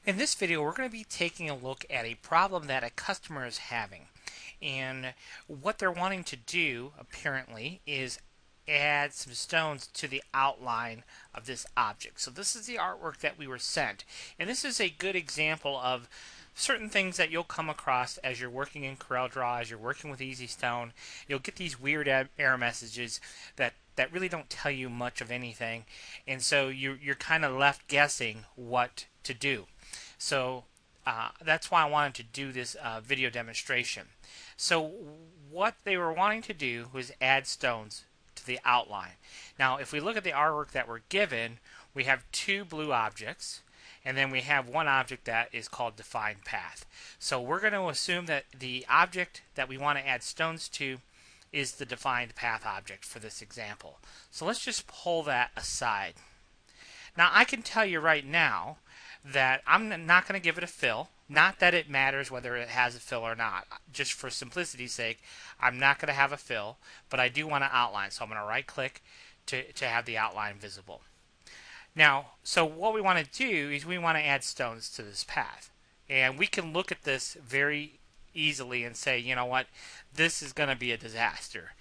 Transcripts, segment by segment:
In this video, we're going to be taking a look at a problem that a customer is having. And what they're wanting to do, apparently, is add some stones to the outline of this object. So this is the artwork that we were sent. And this is a good example of certain things that you'll come across as you're working in CorelDRAW, as you're working with EasyStone. You'll get these weird error messages that really don't tell you much of anything. And so you're kind of left guessing what to do. So that's why I wanted to do this video demonstration. So what they were wanting to do was add stones to the outline. Now if we look at the artwork that we're given, we have two blue objects, and then we have one object that is called defined path. So we're going to assume that the object that we want to add stones to is the defined path object for this example. So let's just pull that aside. Now I can tell you right now that I'm not going to give it a fill. Not that it matters whether it has a fill or not. Just for simplicity's sake, I'm not going to have a fill, but I do want to outline. So I'm going to right click to have the outline visible. Now, so what we want to do is we want to add stones to this path. And we can look at this very easily and say, you know what, this is going to be a disaster.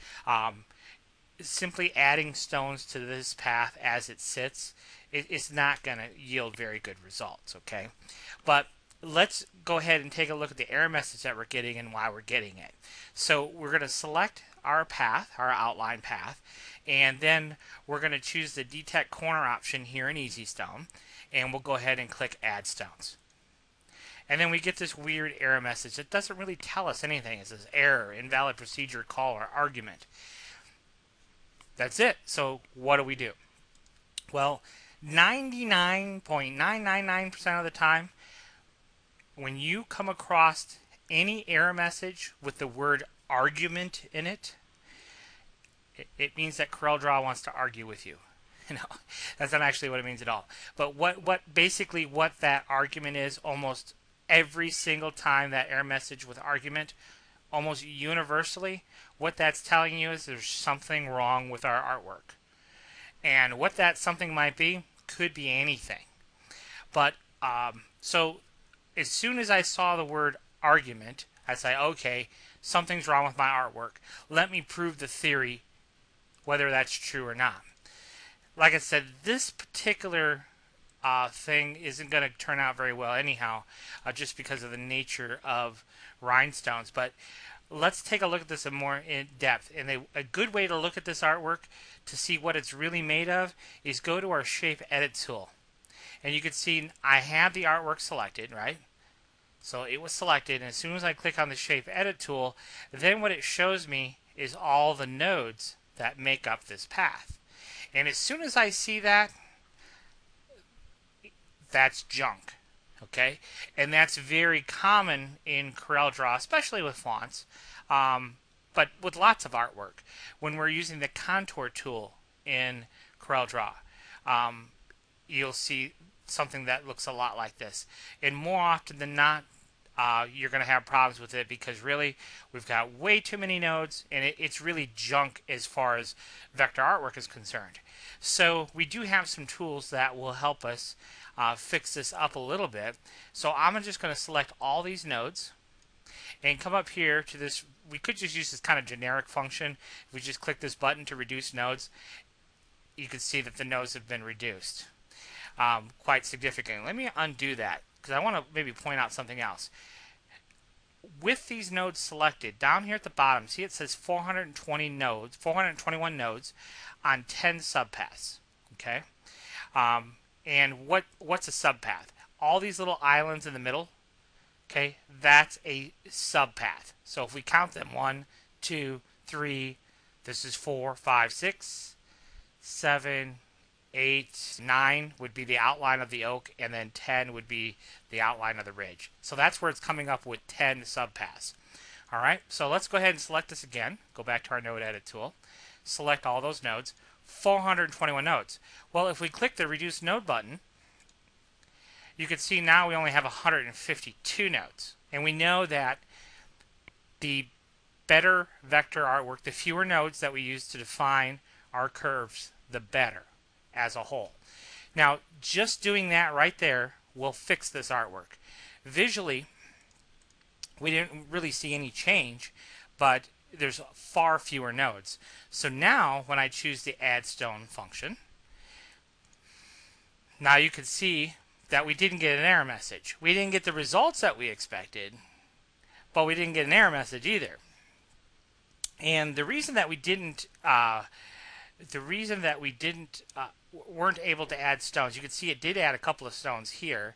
Simply adding stones to this path as it sits, it's not going to yield very good results, okay? But let's go ahead and take a look at the error message that we're getting and why we're getting it. So we're going to select our path, our outline path, and then we're going to choose the detect corner option here in EasyStone, and we'll go ahead and click Add Stones. And then we get this weird error message that doesn't really tell us anything. It says error, invalid procedure, call, or argument. That's it. So what do we do? Well, 99.999% of the time, when you come across any error message with the word argument in it, it means that CorelDRAW wants to argue with you. No, that's not actually what it means at all. But basically what that argument is, almost every single time that error message with argument, almost universally, what that's telling you is there's something wrong with our artwork. And what that something might be could be anything. But so as soon as I saw the word argument, I say, okay, something's wrong with my artwork. Let me prove the theory, whether that's true or not. Like I said, this particular thing isn't going to turn out very well anyhow, just because of the nature of rhinestones. But let's take a look at this more in depth. And a good way to look at this artwork to see what it's really made of is go to our Shape Edit tool. And you can see I have the artwork selected, right? So it was selected, and as soon as I click on the Shape Edit tool, then what it shows me is all the nodes that make up this path. And as soon as I see that, that's junk. Okay? And that's very common in CorelDRAW, especially with fonts, but with lots of artwork. When we're using the contour tool in CorelDRAW, you'll see something that looks a lot like this. And more often than not, you're going to have problems with it because really we've got way too many nodes, and it's really junk as far as vector artwork is concerned. So we do have some tools that will help us fix this up a little bit. So I'm just going to select all these nodes and come up here to this. We could just use this kind of generic function. If we just click this button to reduce nodes, you can see that the nodes have been reduced quite significantly. Let me undo that because I want to maybe point out something else. With these nodes selected, down here at the bottom, see it says 421 nodes on 10 subpaths. Okay, and what's a subpath? All these little islands in the middle. Okay, that's a subpath. So if we count them, 1, 2, 3, this is 4, 5, 6, 7, 8, 9 would be the outline of the oak, and then 10 would be the outline of the ridge. So that's where it's coming up with 10 subpaths. Alright, so let's go ahead and select this again. Go back to our node edit tool. Select all those nodes. 421 nodes. Well, if we click the reduce node button, you can see now we only have 152 nodes. And we know that the better vector artwork, the fewer nodes that we use to define our curves, the better as a whole. Now, just doing that right there will fix this artwork. Visually, we didn't really see any change, but there's far fewer nodes. So now when I choose the add stone function, now you can see that we didn't get an error message. We didn't get the results that we expected, but we didn't get an error message either. And the reason that we didn't weren't able to add stones, you can see it did add a couple of stones here,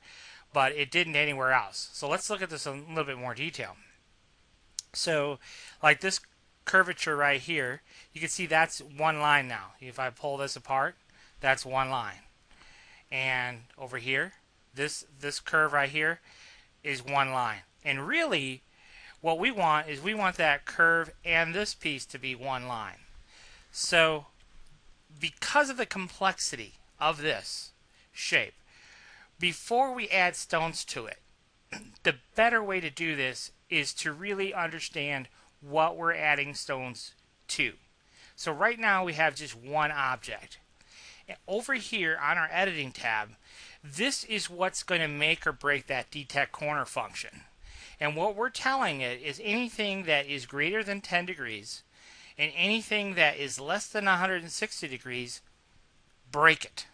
but it didn't anywhere else. So let's look at this in a little bit more detail. So like this curvature right here, you can see that's one line now. If I pull this apart, that's one line. And over here, this curve right here is one line. And really, what we want is we want that curve and this piece to be one line. So because of the complexity of this shape, before we add stones to it, the better way to do this is to really understand what we're adding stones to. So right now we have just one object. And over here on our editing tab, this is what's going to make or break that detect corner function. And what we're telling it is anything that is greater than 10 degrees and anything that is less than 160 degrees, break it.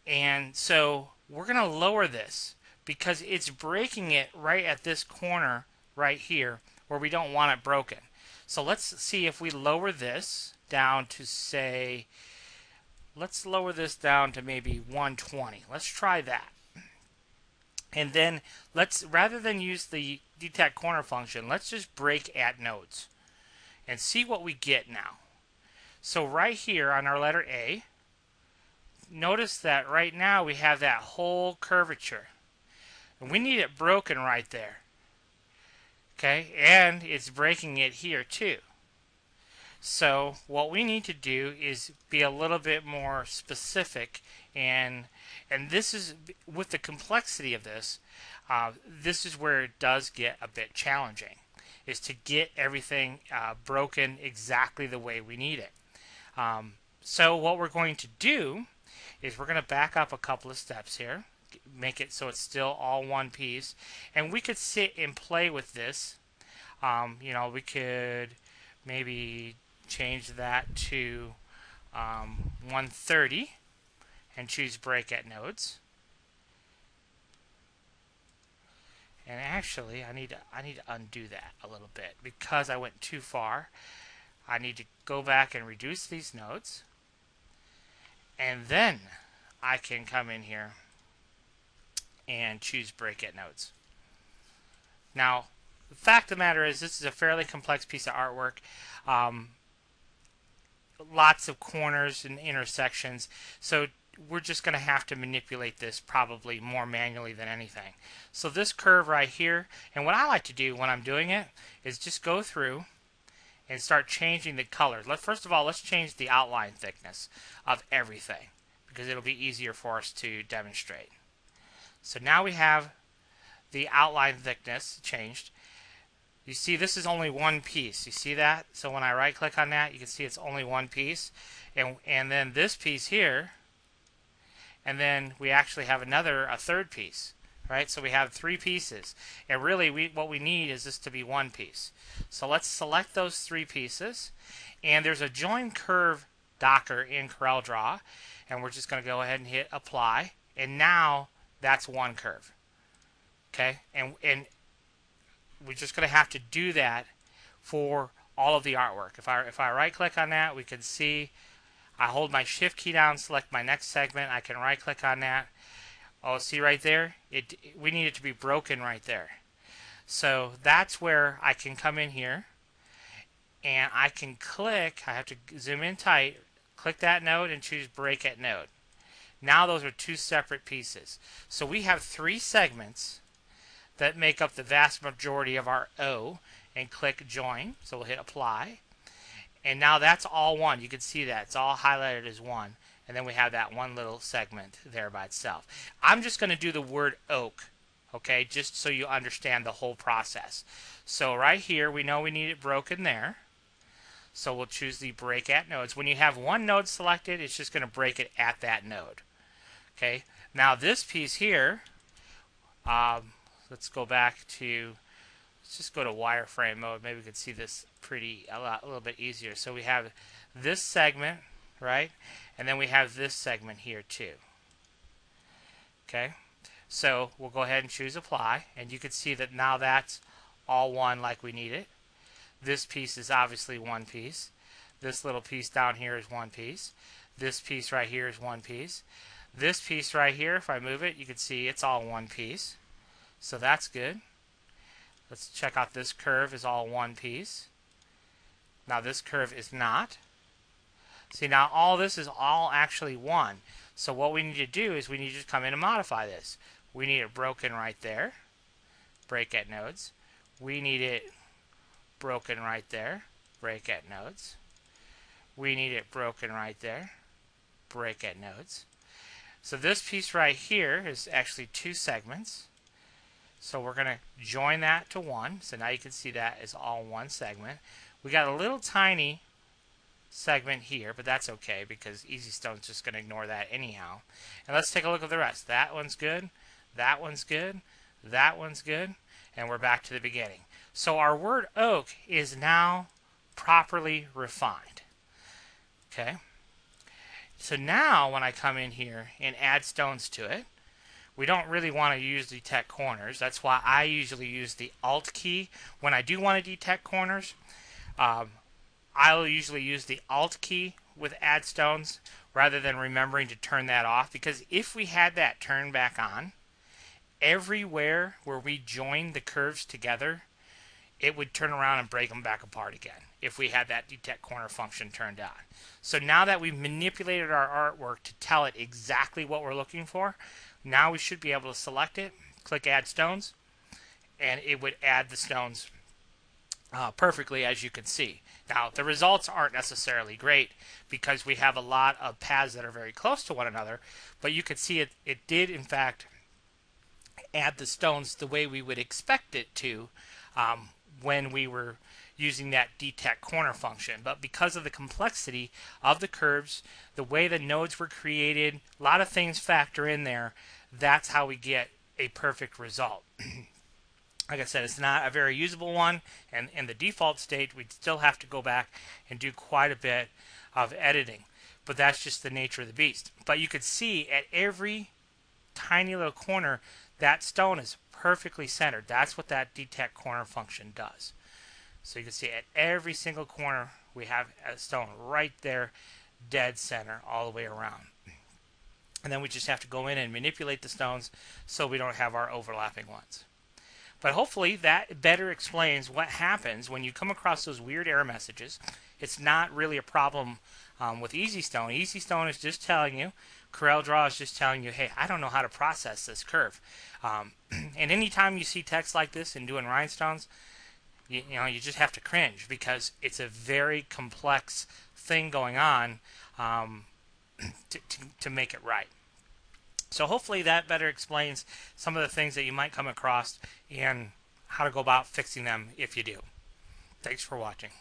And so we're going to lower this because it's breaking it right at this corner right here where we don't want it broken. So let's see if we lower this down to, say, let's lower this down to maybe 120. Let's try that. And then let's, rather than use the detect corner function, let's just break at nodes and see what we get now. So right here on our letter A, notice that right now we have that whole curvature. And we need it broken right there. Okay, and it's breaking it here too. So what we need to do is be a little bit more specific, and this is, with the complexity of this, this is where it does get a bit challenging, is to get everything broken exactly the way we need it. So what we're going to do is we're going to back up a couple of steps here, make it so it's still all one piece, and we could sit and play with this. You know, we could maybe change that to 130 and choose break at nodes. And actually, I need to undo that a little bit because I went too far. I need to go back and reduce these nodes, and then I can come in here and choose break at nodes. Now, the fact of the matter is, this is a fairly complex piece of artwork. Lots of corners and intersections, so we're just going to have to manipulate this probably more manually than anything. So this curve right here, and what I like to do when I'm doing it is just go through and start changing the colors. First of all, let's change the outline thickness of everything because it'll be easier for us to demonstrate. So now we have the outline thickness changed. You see this is only one piece. You see that? So when I right click on that, you can see it's only one piece. And then this piece here, and then we actually have a third piece. Right? So we have three pieces. And really what we need is this to be one piece. So let's select those three pieces. And there's a join curve docker in CorelDRAW. And we're just going to go ahead and hit apply. And now that's one curve. Okay? And we're just going to have to do that for all of the artwork. If I right click on that, we can see I hold my shift key down, select my next segment, I can right click on that. Oh, see right there? We need it to be broken right there. So that's where I can come in here and I can click, I have to zoom in tight, click that node and choose break at node. Now those are two separate pieces. So we have three segments that make up the vast majority of our O, and click join. So we'll hit apply. And now that's all one. You can see that. It's all highlighted as one. And then we have that one little segment there by itself. I'm just going to do the word oak, okay, just so you understand the whole process. So right here, we know we need it broken there. So we'll choose the break at nodes. When you have one node selected, it's just going to break it at that node. Okay. Now this piece here, Let's go back to, let's just go to wireframe mode. Maybe we could see this a little bit easier. So we have this segment, right? And then we have this segment here too. Okay. So we'll go ahead and choose apply, and you can see that now that's all one like we need it. This piece is obviously one piece. This little piece down here is one piece. This piece right here is one piece. This piece right here, if I move it, you can see it's all one piece. So that's good. Let's check out this curve is all one piece. Now this curve is not. See, now all this is all actually one. So what we need to do is we need to come in and modify this. We need it broken right there. Break at nodes. We need it broken right there. Break at nodes. We need it broken right there. Break at nodes. So this piece right here is actually two segments. So we're going to join that to one. So now you can see that is all one segment. We got a little tiny segment here, but that's okay because EasyStone's just going to ignore that anyhow. And let's take a look at the rest. That one's good. That one's good. That one's good. And we're back to the beginning. So our word oak is now properly refined. Okay. So now when I come in here and add stones to it, we don't really want to use detect corners. That's why I usually use the Alt key. When I do want to detect corners, I'll usually use the Alt key with add stones rather than remembering to turn that off, because if we had that turned back on, everywhere where we join the curves together, it would turn around and break them back apart again if we had that detect corner function turned on. So now that we've manipulated our artwork to tell it exactly what we're looking for, now we should be able to select it, click add stones, and it would add the stones perfectly, as you can see. Now the results aren't necessarily great because we have a lot of paths that are very close to one another, but you can see it did in fact add the stones the way we would expect it to when we were using that detect corner function. But because of the complexity of the curves, the way the nodes were created, a lot of things factor in there. That's how we get a perfect result. Like I said, it's not a very usable one, and in the default state, we'd still have to go back and do quite a bit of editing. But that's just the nature of the beast. But you could see at every tiny little corner, that stone is perfectly centered. That's what that detect corner function does. So you can see at every single corner, we have a stone right there, dead center, all the way around. And then we just have to go in and manipulate the stones so we don't have our overlapping ones. But hopefully that better explains what happens when you come across those weird error messages. It's not really a problem with EasyStone. EasyStone is just telling you, CorelDRAW is just telling you, hey, I don't know how to process this curve. And anytime you see text like this and doing rhinestones, you just have to cringe because it's a very complex thing going on to make it right. So hopefully that better explains some of the things that you might come across and how to go about fixing them if you do. Thanks for watching.